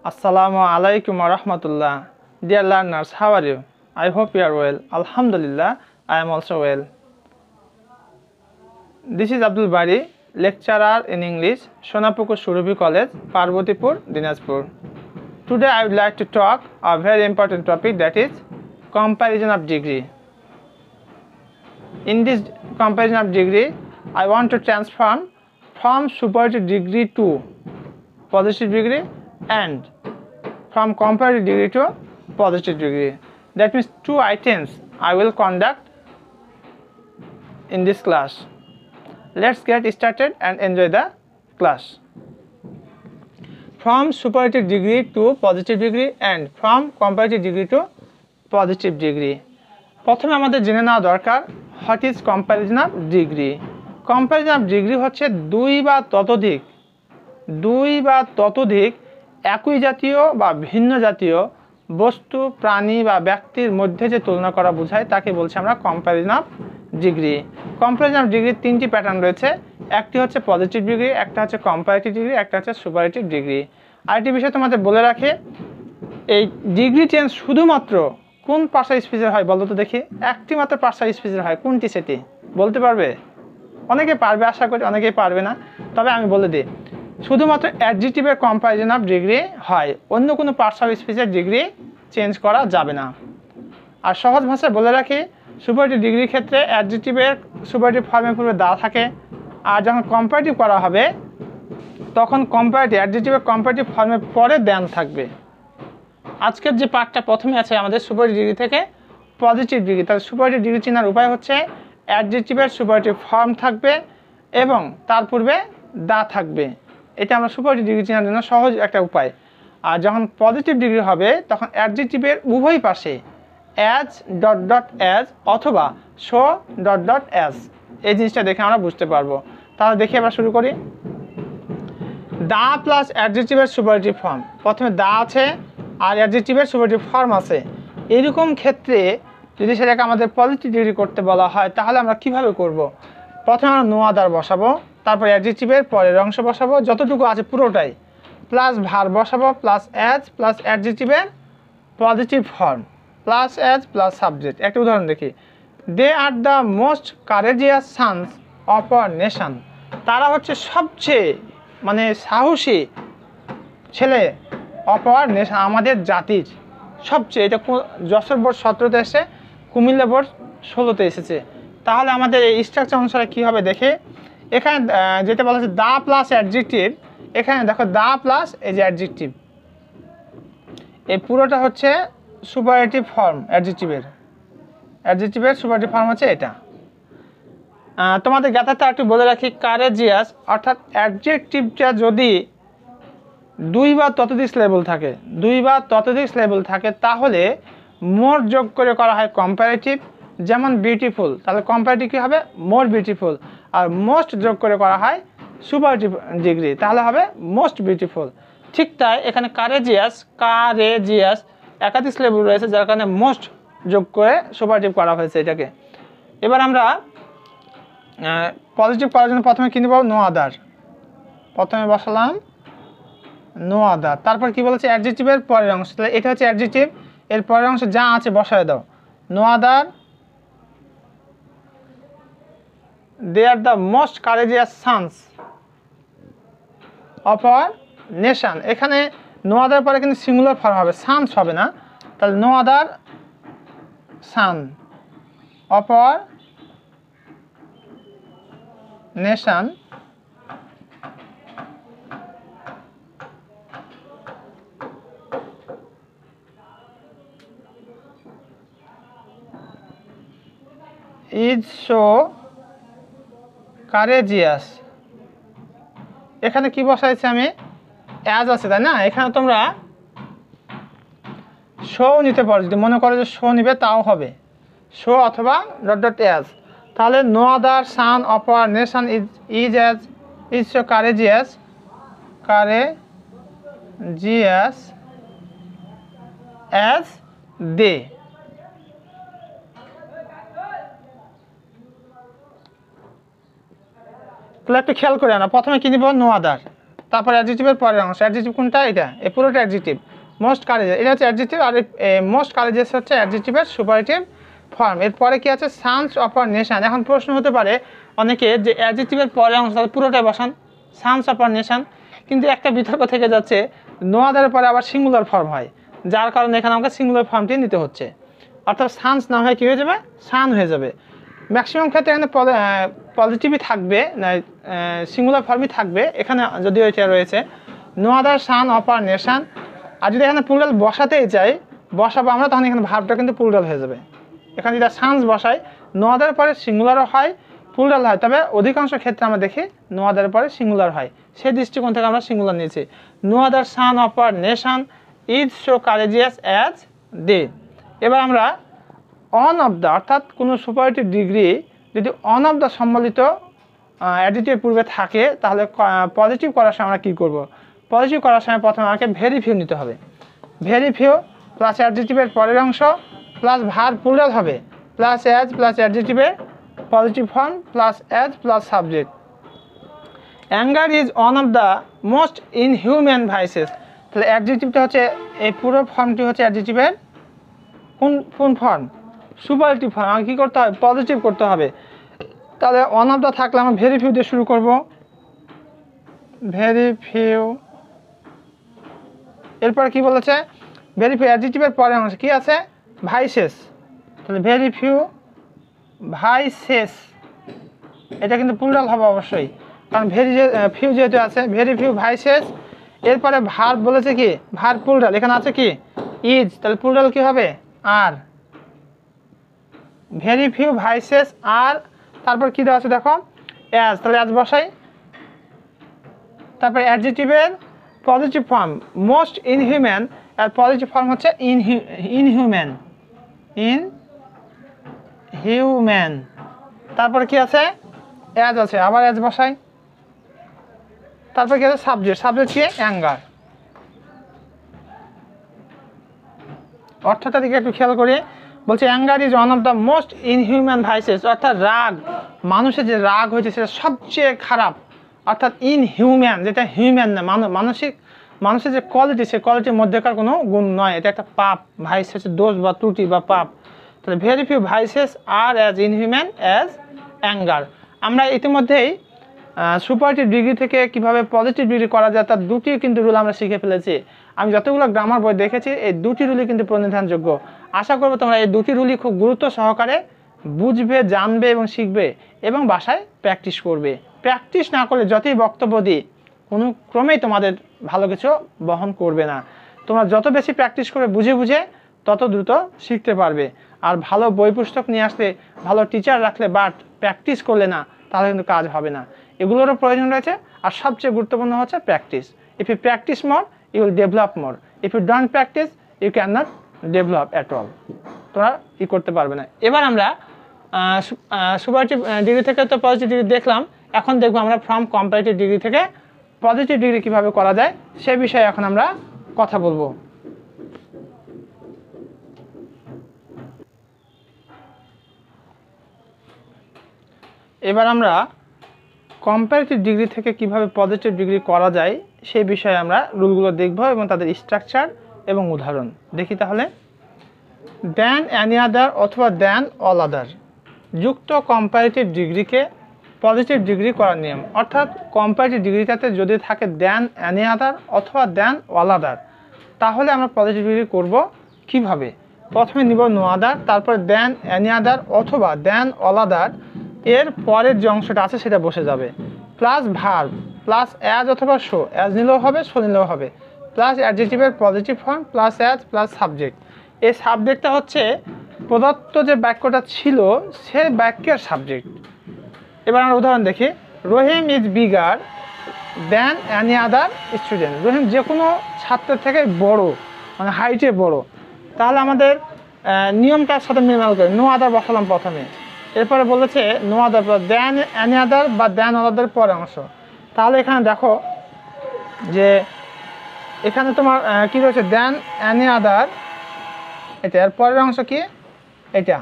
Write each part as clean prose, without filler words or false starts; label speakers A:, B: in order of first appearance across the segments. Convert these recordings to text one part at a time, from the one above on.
A: Assalamu alaikum wa rahmatullah. Dear learners, how are you? I hope you are well. Alhamdulillah, I am also well. This is Abdul Bari, lecturer in English, Sonapukur Surabhi College, Parbatipur, Dinajpur. Today I would like to talk a very important topic, that is comparison of degree. In this comparison of degree, I want to transform from superlative degree to positive degree and from comparative degree to positive degree. That means two items I will conduct in this class. Let's get started and enjoy the class. From superlative degree to positive degree and from comparative degree to positive degree. প্রথমে আমাদের জেনে নেওয়া দরকার what is comparison of degree. Comparison of degree হচ্ছে দুই বা ততোধিক একই জাতীয় বা ভিন্ন জাতীয় বস্তু, প্রাণী বা ব্যক্তির মধ্যে যে তুলনা করা বোঝায় তাকে বলছি আমরা comparison of degree. Comparison of ডিগ্রির তিনটি প্যাটার্ন রয়েছে, একটি হচ্ছে পজিটিভ ডিগ্রি, একটা হচ্ছে কম্পারেটিভ ডিগ্রি, একটা হচ্ছে সুপারলেটিভ ডিগ্রি। আরেকটি বিষয় তোমাদের বলে রাখি, এই ডিগ্রি চেঞ্জ শুধুমাত্র কোন পার্টস স্পিচের হয় বলো তো দেখি? একটি মাত্র পার্টস স্পিচের হয়, কোনটি সেটি বলতে পারবে? অনেকে পারবে, আশা করি অনেকেই পারবে না, তবে আমি বলে দিই শুধুমাত্র অ্যাডজেক্টিভের কম্প্যারিজন অফ ডিগ্রি হয়, অন্য কোনো পার্টস অফ স্পিচের ডিগ্রি চেঞ্জ করা যাবে না। আর সহজ ভাষায় বলে রাখি, সুপারলেটিভ ডিগ্রির ক্ষেত্রে অ্যাডজেক্টিভের সুপারলেটিভ ফর্মের পূর্বে দা থাকে, আর যখন কম্পারেটিভ করা হবে তখন অ্যাডজেক্টিভের কম্পারেটিভ ফর্মের পরে দেন থাকবে। আজকের যে পার্টটা প্রথমে আছে আমাদের সুপারলেটিভ ডিগ্রি থেকে পজিটিভ ডিগ্রি, তাহলে সুপারলেটিভ ডিগ্রি চেনার উপায় হচ্ছে অ্যাডজেক্টিভের সুপারলেটিভ ফর্ম থাকবে এবং তার পূর্বে দা থাকবে। এটা আমরা সুপারলেটিভ ডিগ্রি চেনার জন্য সহজ একটা উপায়। আর যখন পজিটিভ ডিগ্রি হবে তখন অ্যাডজেক্টিভের উভয় পাশে অ্যাজ ডট ডট অ্যাজ অথবা শো ডট ডট অ্যাজ, এই জিনিসটা দেখে আমরা বুঝতে পারবো। তাহলে দেখে আমরা শুরু করি। দা প্লাস অ্যাডজেক্টিভের সুপারলেটিভ ফর্ম, প্রথমে দা আছে আর অ্যাডজেক্টিভের সুপারলেটিভ ফর্ম আছে। এরকম ক্ষেত্রে যদি সেটাকে আমাদের পজিটিভ ডিগ্রি করতে বলা হয় তাহলে আমরা কিভাবে করব? প্রথমে আমরা নো আদার বসাবো, তারপর অ্যাডজেক্টিভের পরের অংশ বসাবো যতটুকু আছে পুরোটাই, প্লাস ভার বসাবো, প্লাস অ্যাজ, প্লাস অ্যাডজেক্টিভের positive form, plus as, plus subject. একটা উদাহরণ দেখি, they are the most courageous sons of our nation. তারা হচ্ছে সবচেয়ে সাহসী ছেলে অফ আওয়ার নেশন, আমাদের জাতির সবচেয়ে। এটা যশোর বোর্ড 17তে এসে, কুমিল্লা বোর্ড 16তে এসেছে। তাহলে আমাদের এই স্ট্রাকচার অনুসারে কী হবে দেখে, এখানে যেটা বলা হচ্ছে দা প্লাস অ্যাডজেক্টিভ, এখানে দেখো দা প্লাস এই যে অ্যাডজেক্টিভ, এই পুরোটা হচ্ছে সুপারলেটিভ ফর্ম। অ্যাডজেক্টিভের সুপারলেটিভ ফর্ম হচ্ছে এটা। তোমাদের জ্ঞাতার্থে একটু বলে রাখি, কারেজিয়াস অর্থাৎ অ্যাডজেক্টিভটা যদি দুই বা ততোধিক সিলেবল থাকে তাহলে মোর যোগ করে করা হয় কম্পারেটিভ। যেমন বিউটিফুল, তাহলে কম্পারেটিভ কী হবে? More beautiful. আর মোস্ট যোগ করে করা হয় সুপারলেটিভ ডিগ্রি, তাহলে হবে মোস্ট বিউটিফুল। ঠিক তাই এখানে কারেজিয়াস একাধিক সিলেবল রয়েছে, যার কারণে মোস্ট যোগ করে সুপারলেটিভ করা হয়েছে এটাকে। এবার আমরা পজিটিভ করার জন্য প্রথমে কী নেব? No other. প্রথমে বসালাম নো আদার, তারপর কি বলেছে? অ্যাডজেক্টিভের পরের অংশ, তাহলে এটা হচ্ছে অ্যাডজেক্টিভ, এর পরের অংশ যা আছে বসায় দাও। No other they are the most courageous sons of our nation. এখানে নো আদার পরে কিন্তু সিঙ্গুলার ফর্ম হবে, সানস হবে না। তাহলে no other son of our nation is so courageous. এখানে কি বসাইছি আমি? অ্যাজ আছে, তাই না? এখানে তোমরা শো নিতে পারো, যদি মনে করো যে শো নিবে তাও হবে, শো অথবা ডট ডট অ্যাজ। তাহলে no other son of our nation is so courageous as they. তাহলে একটু খেয়াল করে আনা, প্রথমে কি নিব? নো আদার, তারপর অ্যাডজেক্টিভের পরের অংশ, অ্যাডজেক্টিভ কোনটা, এটা, এই পুরোটা অ্যাডজেক্টিভ। মোস্ট কারেজিয়াস এটা হচ্ছে অ্যাডজেক্টিভ, আর মোস্ট কারেজিয়াস হচ্ছে অ্যাডজেক্টিভের সুপারলেটিভ ফর্ম। এরপরে কি আছে, সানস অফ আওয়ার নেশন। এখন প্রশ্ন হতে পারে অনেকে যে অ্যাডজেক্টিভের পরের অংশ তাহলে পুরোটাই বসান, সানস অফ আওয়ার নেশন, কিন্তু একটা বিতর্ক থেকে যাচ্ছে নো আদারের পরে আবার সিঙ্গুলার ফর্ম হয়, যার কারণে এখানে আমাকে সিঙ্গুলার ফর্মটি নিতে হচ্ছে, অর্থাৎ সানস না হয় কী হয়ে যাবে, সান হয়ে যাবে। ম্যাক্সিমাম ক্ষেত্রে এখানে পজিটিভই থাকবে, সিঙ্গুলার ফর্মই থাকবে, এখানে যদিও এটা রয়েছে no other son of our nation. আর যদি এখানে প্লুরাল বসাতেই চাই, বসাবো আমরা, তখন এখানে ভার্বটা কিন্তু প্লুরাল হয়ে যাবে। এখানে যদি সানস বসাই, নো আদার পরে সিঙ্গুলারও হয়, প্লুরাল হয়, তবে অধিকাংশ ক্ষেত্রে আমরা দেখি নো আদার পরে সিঙ্গুলার হয়, সেই দৃষ্টিকোণ থেকে আমরা সিঙ্গুলার নিয়েছি। No other son of our nation is so courageous as they. এবার আমরা অন অফ দ্য, অর্থাৎ কোনো সুপারলেটিভ ডিগ্রি যদি অন অফ দ্য সম্বলিত অ্যাডিটিভ পূর্বে থাকে, তাহলে পজিটিভ করার সময় আমরা কী করব, পজিটিভ করার সময় প্রথমে আমাকে ভেরি ফিউ নিতে হবে। ভেরি ফিউ প্লাস অ্যাডজেক্টিভের পরের অংশ প্লাস ভার্ব প্লুরাল হবে প্লাস অ্যাজ প্লাস অ্যাডজেক্টিভের positive form plus as plus subject. Anger is one of the most inhuman vices. তাহলে অ্যাডজেক্টিভটা হচ্ছে, এই পুরো ফর্মটি হচ্ছে অ্যাডজেক্টিভের কোন ফর্ম, সুপারলেটিভ ফর্ম। আমাকে কী করতে হবে, পজিটিভ করতে হবে। তাহলে ওয়ান অফ দ্য থাকলে আমরা ভেরি ফিউ দিয়ে শুরু করব, ভেরি ফিউ। এরপরে কি বলেছে, ভেরি ফিউ অ্যাডজেক্টিভের পরের অংশ কী আছে, ভাইসেস। তাহলে ভেরি ফিউ ভাইসেস, এটা কিন্তু প্লুরাল হবে অবশ্যই, কারণ ভেরি ফিউ যেহেতু আছে, ভেরি ফিউ ভাইসেস। এরপরে ভার্ব বলেছে কি, ভার্ব প্লুরাল, এখানে আছে কি ইজ, তাহলে প্লুরাল কি হবে, আর। ভেরি ফিউ ভাইসেস আর, তারপর কি দেওয়া আছে দেখো, অ্যাজ, তাহলে অ্যাজ বসাই। তারপরে অ্যাডজেক্টিভের পজিটিভ ফর্ম মোস্ট ইনহিউম্যান, আর পজিটিভ ফর্ম হচ্ছে ইনহিউম্যান, ইনহিউম্যান। তারপরে কি আছে, অ্যাজ আছে, আবার অ্যাজ বসাই। তারপর কি আছে, সাবজেক্ট, সাবজেক্ট কি, অ্যাঙ্গার। অর্থটা দিকে একটু খেয়াল করি, বলছে anger is one of the most inhuman versus, অর্থাৎ রাগ, মানুষের যে রাগ হয়েছে সেটা সবচেয়ে খারাপ, অর্থাৎ ইনহিউম্যান, যেটা হিউম্যান না, মানুষের যে কোয়ালিটি, সে কোয়ালিটির মধ্যেকার কোনো গুণ নয়, এটা একটা পাপ। ভাইস হচ্ছে দোষ বা ত্রুটি বা পাপ। তাহলে ভেরি ফিউ ভাইসেস আর অ্যাজ ইনহিউম্যান অ্যাজ অ্যাঙ্গার। আমরা ইতিমধ্যেই সুপারলেটিভ ডিগ্রি থেকে কিভাবে পজিটিভ ডিগ্রি করা যায় তার দুটি কিন্তু রুল আমরা শিখে ফেলেছি। আমি যতগুলো গ্রামার বই দেখেছি, এই দুটি রুলই কিন্তু প্রণিধানযোগ্য। আশা করবো তোমরা এই দুটি রুলই খুব গুরুত্ব সহকারে বুঝবে, জানবে এবং শিখবে, এবং বাসায় প্র্যাকটিস করবে। প্র্যাকটিস না করলে যতই বক্তব্য দিই, কোনো ক্রমেই তোমাদের ভালো কিছু বহন করবে না। তোমরা যত বেশি প্র্যাকটিস করে বুঝে বুঝে তত দ্রুত শিখতে পারবে। আর ভালো বই পুস্তক নিয়ে আসলে, ভালো টিচার রাখলে, বাট প্র্যাকটিস করলে না, তাহলে কিন্তু কাজ হবে না। এগুলোরও প্রয়োজন রয়েছে। আর সবচেয়ে গুরুত্বপূর্ণ হচ্ছে practice. If you practice more, you will develop more. If you don't practice, you can not develop at all. তোমরা করতে পারবে না। এবার আমরা সুপারলেটিভ ডিগ্রি থেকে তো পজিটিভ ডিগ্রি দেখলাম, এখন দেখবো আমরা ফ্রম কম্পারেটিভ ডিগ্রি থেকে পজিটিভ ডিগ্রি কীভাবে করা যায় সে বিষয়ে এখন আমরা কথা বলবো। এবার আমরা কম্পারেটিভ ডিগ্রি থেকে কিভাবে পজিটিভ ডিগ্রি করা যায় সেই বিষয়ে আমরা রুলগুলো দেখব এবং তাদের স্ট্রাকচার এবং উদাহরণ দেখি। তাহলে দ্যান অ্যানি আদার অথবা দ্যান অল আদার যুক্ত কম্পারেটিভ ডিগ্রিকে পজিটিভ ডিগ্রি করার নিয়ম, অর্থাৎ কম্পারেটিভ ডিগ্রিটাতে যদি থাকে দ্যান অ্যানি আদার অথবা দ্যান অল আদার, তাহলে আমরা পজিটিভ ডিগ্রি করব কিভাবে। প্রথমে নিব নো আদার, তারপর দ্যান অ্যানি আদার অথবা দ্যান অল আদার, এর পরের যে অংশটা আছে সেটা বসে যাবে, প্লাস ভার্ব প্লাস অ্যাজ অথবা শো, অ্যাজ নিলেও হবে, শো নিলেও হবে, প্লাস অ্যাডজেক্টিভের positive form plus as plus subject. এই সাবজেক্টটা হচ্ছে প্রদত্ত যে বাক্যটা ছিল সে বাক্যের সাবজেক্ট। এবার আমরা উদাহরণ দেখি। Rahim is bigger than any other student. Rahim যে কোনো ছাত্রের থেকে বড়, মানে হাইটে বড়। তাহলে আমাদের নিয়মটার সাথে মিলাল করে নো আদার বসালাম প্রথমে, এরপরে বলেছে no other than any other বা দ্যান অল আদার পরের অংশ। তাহলে এখানে দেখো যে এখানে তোমার কী রয়েছে, দ্যান অ্যানি আদার, এটা এর পরের অংশ কি, এটা।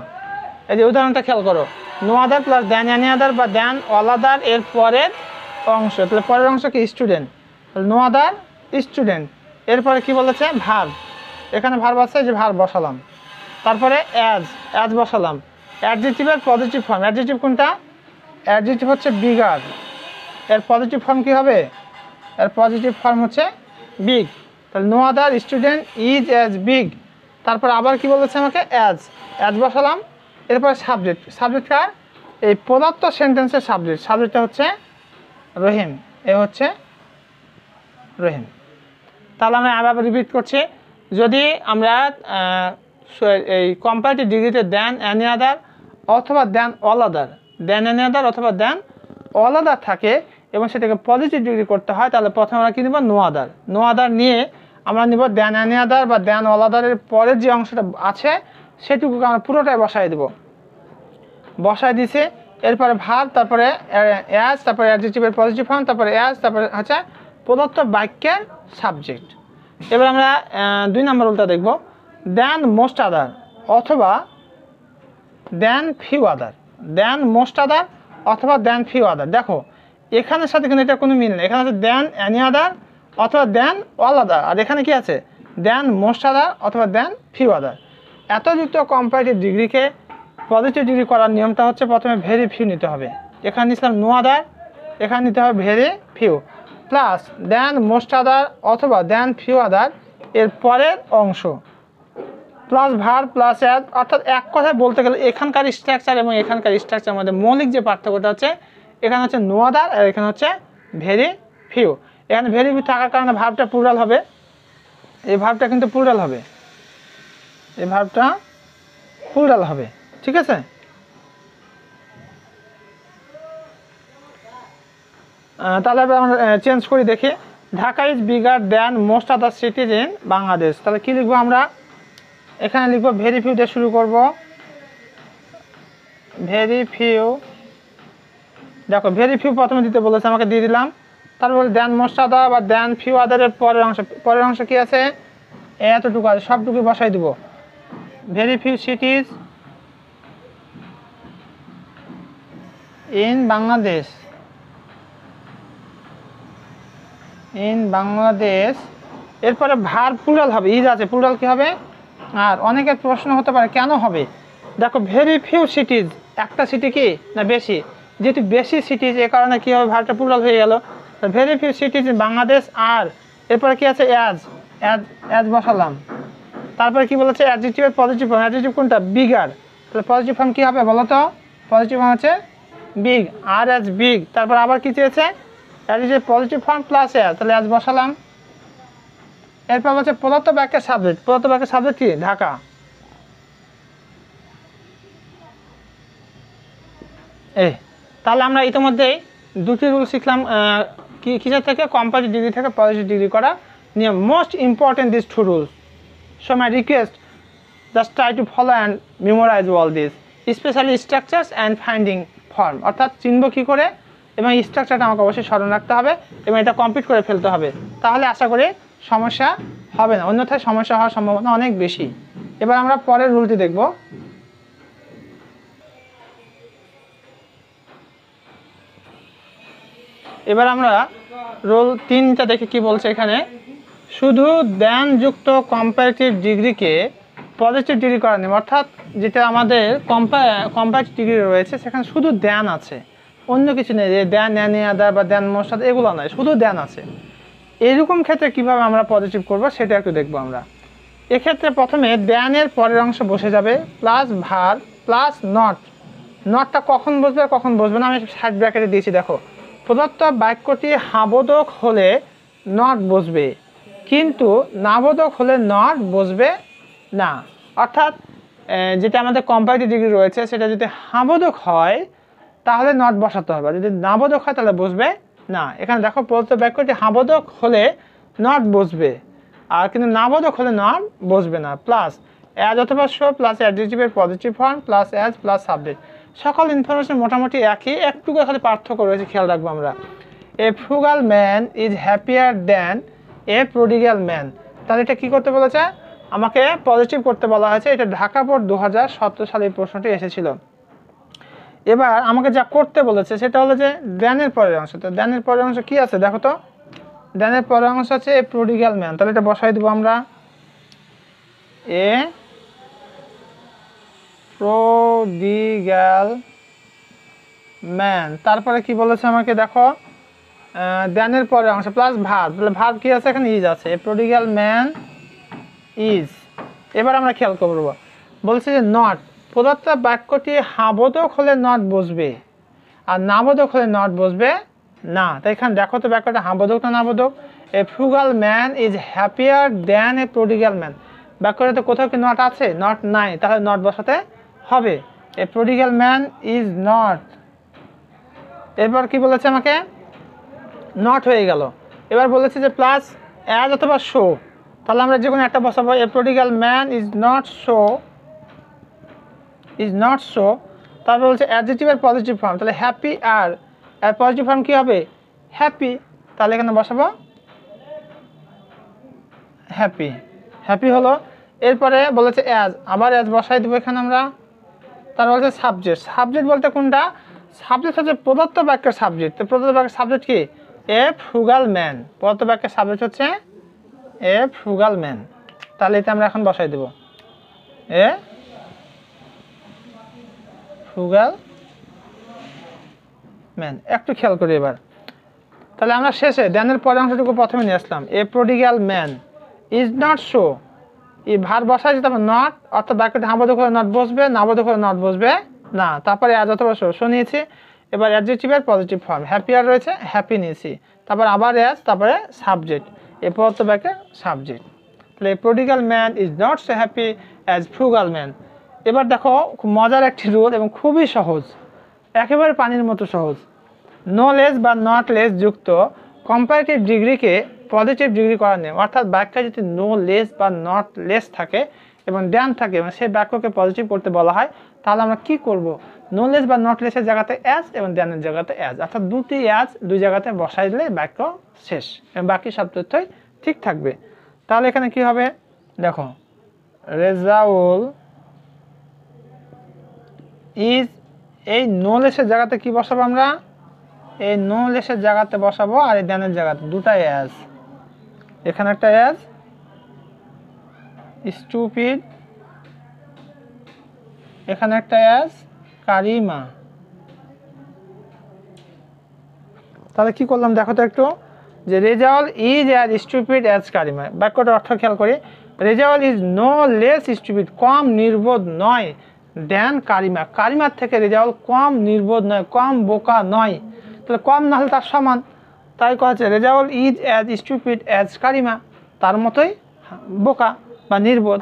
A: এই যে উদাহরণটা খেয়াল করো, no other plus than any other বা দ্যান অল আদার এর পরের অংশ, তাহলে পরের অংশ কি, স্টুডেন্ট। No other student. এরপরে কি বলেছে ভার্ব, এখানে ভার্ব আছে যে ভার্ব বসালাম, তারপরে অ্যাজ বসালাম। অ্যাডজেক্টিভের পজিটিভ ফর্ম, অ্যাডজেক্টিভ কোনটা? অ্যাডজেক্টিভ হচ্ছে বিগার, এর পজিটিভ ফর্ম কি হবে? এর পজিটিভ ফর্ম হচ্ছে বিগ। তাহলে no other student is as big. তারপর আবার কি বলেছে আমাকে? অ্যাজ বসালাম। এরপরে সাবজেক্ট কার? এই প্রদত্ত সেন্টেন্সের সাবজেক্টটা হচ্ছে রহিম, এ হচ্ছে রহিম। তাহলে আমরা আবার রিপিট করছি, যদি আমরা এই কম্পারেটিভ ডিগ্রিতে দেন এনি আদার অথবা দেন অল আদার, অথবা দেন অল আদার থাকে এবং সেটাকে পজিটিভ ডিগ্রি করতে হয়, তাহলে প্রথমে আমরা কী নেব? নো আদার নিয়ে আমরা নিব দেন এনি আদার বা দেন অল আদারের পরের যে অংশটা আছে সেটুকুকে আমরা পুরোটাই বসাই দিছি। এরপরে ভার্ব, তারপরে অ্যাজ, তারপরে অ্যাডজেক্টিভের পজিটিভ ফর্ম, তারপরে অ্যাজ, তারপরে হচ্ছে প্রদত্ত বাক্যের সাবজেক্ট। এবার আমরা 2 নম্বর উল্টা দেখব, দেন মোস্ট আদার অথবা দেন ফিউ আদার। দেন মোস্ট আদার অথবা দেন ফিউ আদার। দেখো এখানের সাথে কিন্তু এটা কোনো মিল নেই, এখানে আছে দেন এনি আদার অথবা দেন অল আদার, আর এখানে কি আছে? দেন মোস্ট আদার অথবা দেন ফিউ আদার। এতযুক্ত কম্পারেটিভ ডিগ্রিকে পজিটিভ ডিগ্রি করার নিয়মটা হচ্ছে প্রথমে ভেরি ফিউ নিতে হবে, এখানে নিছিলাম নো আদার, এখানে নিতে হবে ভেরি ফিউ, প্লাস দেন মোস্ট আদার অথবা দেন ফিউ আদার এর পরের অংশ, প্লাস ভার্ব প্লাস অ্যাজ। অর্থাৎ এক কথায় বলতে গেলে এখানকার স্ট্রাকচার এবং এখানকার স্ট্রাকচার মধ্যে মৌলিক যে পার্থক্যটা হচ্ছে, এখানে হচ্ছে নো আদার আর এখানে হচ্ছে ভেরি ফিউ। এখানে ভেরি ফিউ থাকার কারণে ভার্বটা প্লুরাল হবে, এই ভার্বটা কিন্তু প্লুরাল হবে, এই ভার্বটা প্লুরাল হবে, ঠিক আছে? তাহলে আমরা চেঞ্জ করি, দেখি। Dhaka is bigger than most other সিটিজ in Bangladesh. তাহলে কী লিখবো আমরা? এখানে লিখবো ভেরি ফিউ দিয়ে শুরু করব, ভেরি ফিউ। দেখো ভেরি ফিউ প্রথমে দিতে বলেছে, আমাকে দিয়ে দিলাম। তারপরে দেন মোস্ট আদার বা দেন ফিউ আদারের পরের অংশ কি আছে? এতটুকু আছে, সবটুকু বসাই দিব। Very few cities in Bangladesh, এরপরে ভার্ব প্লুরাল হবে, ইজ আছে, প্লুরাল কি হবে? আর অনেকের প্রশ্ন হতে পারে কেন হবে? দেখো ভেরি ফিউ সিটিজ, একটা সিটি কি না বেশি, যেহেতু বেশি সিটিজ এ কারণে কী হবে? ভার্বটা প্লুরাল হয়ে গেল। Very few cities in Bangladesh. আর এরপরে কি আছে? অ্যাজ বসালাম। তারপরে কি বলেছে? অ্যাডজেক্টিভের পজিটিভ ফর্ম, অ্যাডজেক্টিভ কোনটা? বিগার। তাহলে পজিটিভ ফর্ম কী হবে বলো তো? পজিটিভ ফর্ম হচ্ছে বিগ, আর অ্যাজ বিগ। তারপর আবার কি চেয়েছে? Adjective positive form plus as, তাহলে অ্যাজ বসালাম। এরপর হচ্ছে প্রদত্ত বাক্যের সাবজেক্ট, প্রদত্ত বাক্যের সাবজেক্ট কি? ঢাকা। তাহলে আমরা ইতিমধ্যেই 2টি রুল শিখলাম, কিসের থেকে? কম্পারেটিভ ডিগ্রি থেকে পজিটিভ ডিগ্রি করা নিয়ম। Most important this 2 rules, so my request just try to follow and memorize all this, especially structures and finding form। অর্থাৎ চিনব কী করে এবং স্ট্রাকচারটা আমাকে অবশ্যই স্মরণ রাখতে হবে এবং এটা কমপ্লিট করে ফেলতে হবে, তাহলে আশা করি সমস্যা হবে না, অন্যথায় সমস্যা হওয়ার সম্ভাবনা অনেক বেশি। এবার আমরা পরের রুলটি দেখব। এবার আমরা রুল 3টা দেখে কি বলছে এখানে। শুধু দেন যুক্ত কম্পারেটিভ ডিগ্রিকে পজিটিভ ডিগ্রি করা নিয়ম, অর্থাৎ যেটা আমাদের কম্পারেটিভ ডিগ্রি রয়েছে সেখানে শুধু দেন আছে, অন্য কিছু নেই, যে দেন এনি আদার বা দেন মোস্ট আদার এগুলো নয়, শুধু দেন আছে। এরকম ক্ষেত্রে কিভাবে আমরা পজিটিভ করব সেটা একটু দেখবো আমরা। এক্ষেত্রে প্রথমে দেনের পরের অংশ বসে যাবে প্লাস ভার্ব প্লাস নট। নটটা কখন বসবে আর কখন বসবে না আমি সাইড ব্র্যাকেটে দিয়েছি, দেখো। প্রদত্ত বাক্যটি হাবোধক হলে নট বসবে, কিন্তু নাবোধক হলে নট বসবে না। অর্থাৎ যেটা আমাদের কম্পারেটিভ ডিগ্রি রয়েছে সেটা যদি হাবোধক হয় তাহলে নট বসাতে হবে, যদি নাবোধক হয় তাহলে বসবে না। এখানে দেখো প্রদত্ত বাক্যটি হাবোধক হলে নট বসবে, আর কিন্তু নাবোধক হলে নট বসবে না। প্লাস অ্যাজ অথবা শো প্লাস অ্যাডজেক্টিভের positive form plus as plus subject. সকল ইনফরমেশন মোটামুটি একই, একটু খালি পার্থক্য রয়েছে, খেয়াল রাখবো আমরা। A frugal man is happier than a prodigal man. তাহলে এটা কী করতে বলেছে? আমাকে পজিটিভ করতে বলা হয়েছে। এটা ঢাকা বোর্ড 2017 সালে এই প্রশ্নটি এসেছিল। এবার আমাকে যা করতে বলেছে সেটা হলো যে দেনের পরের অংশ। তো দেনের পরের অংশ কী আছে দেখো তো, দেনের পরের অংশ হচ্ছে এ প্রডিগাল ম্যান, তাহলে এটা বসাই দেবো আমরা, এ প্রডিগাল ম্যান। তারপরে কি বলেছে আমাকে দেখো, দেনের পরের অংশ প্লাস ভার্ব, তাহলে ভার্ব কি আছে এখানে, ইজ আছে, এ প্রডিগাল ম্যান ইজ। এবার আমরা খেয়াল করবো, বলছে যে নট, প্রদত্ত বাক্যটি হাবোধক হলে নট বসবে, আর নাবোধক হলে নট বসবে না। তাই এখানে দেখো তো বাক্যটা হাবোধক না নাবোধক। A frugal man is happier than a prodigal man, বাক্যটাতে কোথাও কি নট আছে, নট নাই, তাহলে নট বসাতে হবে। এ প্রডিগাল ম্যান ইজ নট, এরপর কি বলেছে আমাকে, নট হয়ে গেল। এবার বলেছে যে প্লাস অ্যাজ অথবা শো, তাহলে আমরা যে কোনো একটা বসাবো, a prodigal man is not so, is not so. তারপর বলছে অ্যাডজেক্টিভের পজিটিভ ফর্ম, তাহলে হ্যাপি আর পজিটিভ ফর্ম কী হবে, হ্যাপি, তাহলে এখানে বসাবো হ্যাপি, হ্যাপি হলো। এরপরে বলেছে অ্যাজ, আবার অ্যাজ বসাই দেবো এখানে আমরা। তারপর বলছে সাবজেক্ট, সাবজেক্ট বলতে কোনটা, সাবজেক্ট হচ্ছে প্রদত্ত বাক্যের সাবজেক্ট, তো প্রদত্ত বাক্যের সাবজেক্ট কি, এ ফ্রুগাল ম্যান, প্রদত্ত বাক্যের সাবজেক্ট হচ্ছে এ ফ্রুগাল ম্যান, তাহলে এটা আমরা এখন বসাই দেব, এ ফ্রুগাল ম্যান। একটু খেয়াল করি এবার, তাহলে আমরা শেষে দেনের পরের অংশটুকু প্রথমে নিয়ে আসলাম, a prodigal man is not so, এই ভার বসাইছে, তারপর নট, অর্থাৎ বাক্যটি হাবোধক হলে নট বসবে, নাবোধক হলে নট বসবে না, তারপরে অ্যাজ অথবা শো নিয়েছি। এবার অ্যাডজেক্টিভের পজিটিভ ফর্ম হ্যাপিয়ার রয়েছে, হ্যাপি নিয়েছি, তারপর আবার অ্যাজ, তারপরে সাবজেক্ট, এ প্রদত্ত বাক্যের সাবজেক্ট, তাহলে প্রডিগাল man is not so happy as frugal man. এবার দেখো খুব মজার একটি রুল এবং খুবই সহজ, একেবারে পানির মতো সহজ। নো লেস বা নট লেস যুক্ত কম্পারেটিভ ডিগ্রিকে পজিটিভ ডিগ্রি করার নিয়ম, অর্থাৎ বাক্যে যদি নো লেস বা নট লেস থাকে এবং দ্যান থাকে এবং সেই বাক্যকে পজিটিভ করতে বলা হয়, তাহলে আমরা কি করব, নো লেস বা নট লেসের জায়গাতে অ্যাজ এবং দ্যানের জায়গাতে অ্যাজ, অর্থাৎ দুটি অ্যাজ দুই জায়গাতে বসাই দিলে বাক্য শেষ এবং বাকি সব তথ্যই ঠিক থাকবে। তাহলে এখানে কি হবে দেখো, রেজাউল ইজ, এই নো লেসের জায়গাতে কি বসাবো আমরা, এই নো লেসের জায়গাতে বসাবো, আর এই দ্যানের জায়গাতে দুটাই অ্যাজ, এখানে একটা অ্যাজ, স্টুপিড, এখানে একটা অ্যাজ, কারিমা। তাহলে কি করলাম দেখো তো একটু, যে Rezaul is as stupid as Karima, বাক্যটার অর্থ খেয়াল করি, Rezaul is no less stupid, কম নির্বোধ নয়, দ্যান কারিমা, কারিমার থেকে রেজাউল কম নির্বোধ নয়, কম বোকা নয়, তাহলে কম না হলে তার সমান, তাই কথা হচ্ছে Rezaul is as stupid as Karima, তার মতোই বোকা বা নির্বোধ।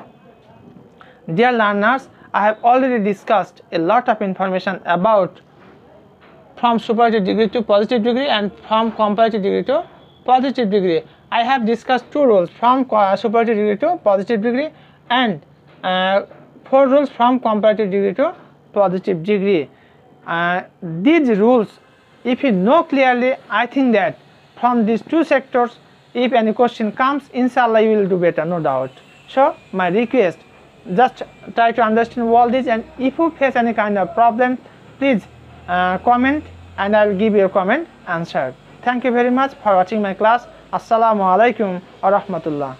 A: Dear learners, I have already discussed a lot of information about from superlative degree to positive degree and from comparative degree to positive degree. I have discussed 2 rules from superlative degree to positive degree and 4 rules from comparative degree to positive degree. These rules, if you know clearly, I think that from these 2 sectors, if any question comes, inshallah you will do better, no doubt. So my request, just try to understand all this, and if you face any kind of problem, please comment and I will give your comment answer. Thank you very much for watching my class. Assalamu alaikum wa rahmatullah.